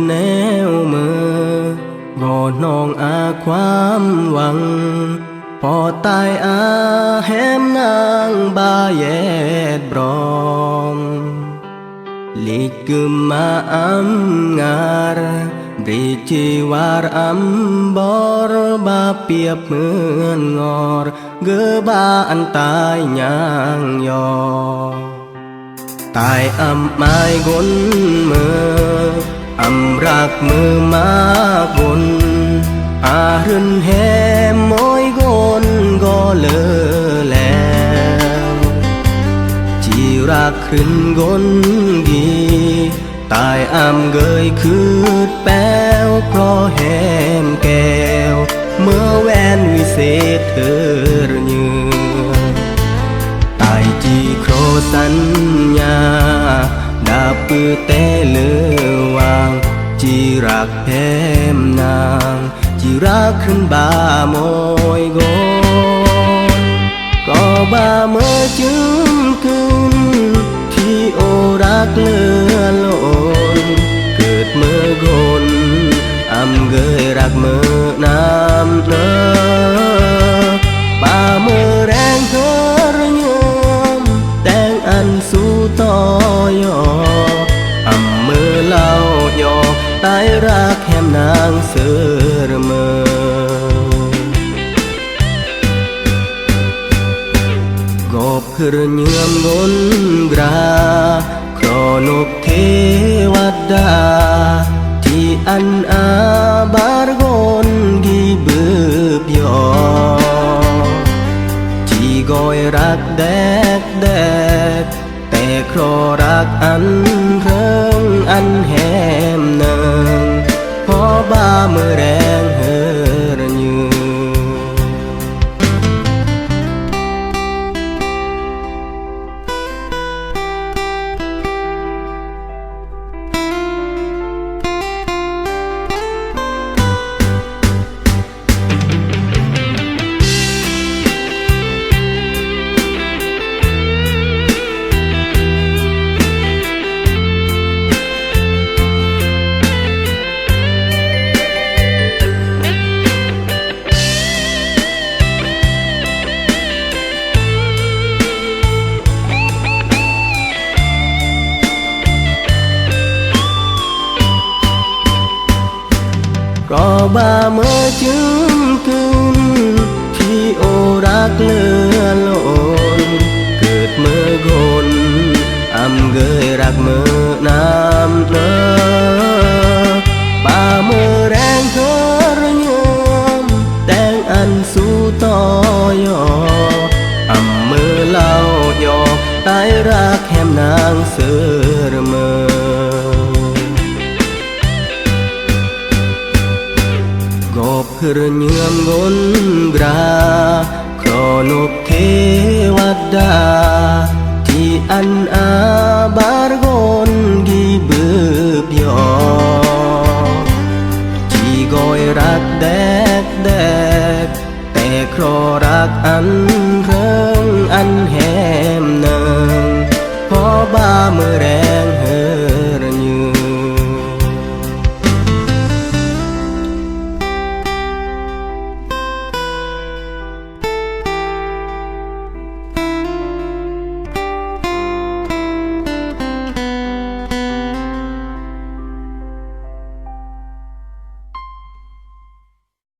แนวมือบ่น้องอาความหวังพอตายอาแหมนางบาเย็ดบรอมลิกึมมาอัมงารบริจิวารอัมบอรบาเปียบเหมือนงอรเกอบาอันตายยางยอตายอัมไม้กนมืออัมรักมือมากนอารึนแหมมอยกนก็เลอแล้วจีรักขึ้นกนกีตายอัมเกยคืดแป้วเพราะแหมแก้วเมื่อแวนวิเศษเธอเยือตายจีโครสัญญาดาปือเตเลอวางจีรักแหมนางจีรักขึ้นบามอยกนก็บาเมื่อจึงคืนที่โอรักเลือล้นเกิดเมื่อคนอำเกยรักเมื่อน้ำเนอป่าเมื่อแรงเธอระยมแต่งอันสู้ต่อยออำเมื่อเล่ายอตายรักแหมนางเสือเมื่อกบเพื่อเยื่อมกนกราครอนกเทวดาที่อันอาบารกนกีบืบยอที่กอยรักแดกแดกแต่ครอรักอันเริงอันแหมเนิงพอบาเมื่อแรงเฮรยือก็บาเมื่อจึงคืนที่โอรักเลือล้นเกิดเมื่อคนอำเกยรักเมื่อน้ำเนอป่าเมื่อแรงเธอระยมแต่งอันสู้ต่อยออำเมื่อเล่ายอตายรักแหมนางเสือเมื่อกบเพื่อเยื่อมกนกราครอนกเทวดาที่อันอาบารกนกีบืบยอที่กอยรักแดกแดกแต่ครอรักอัน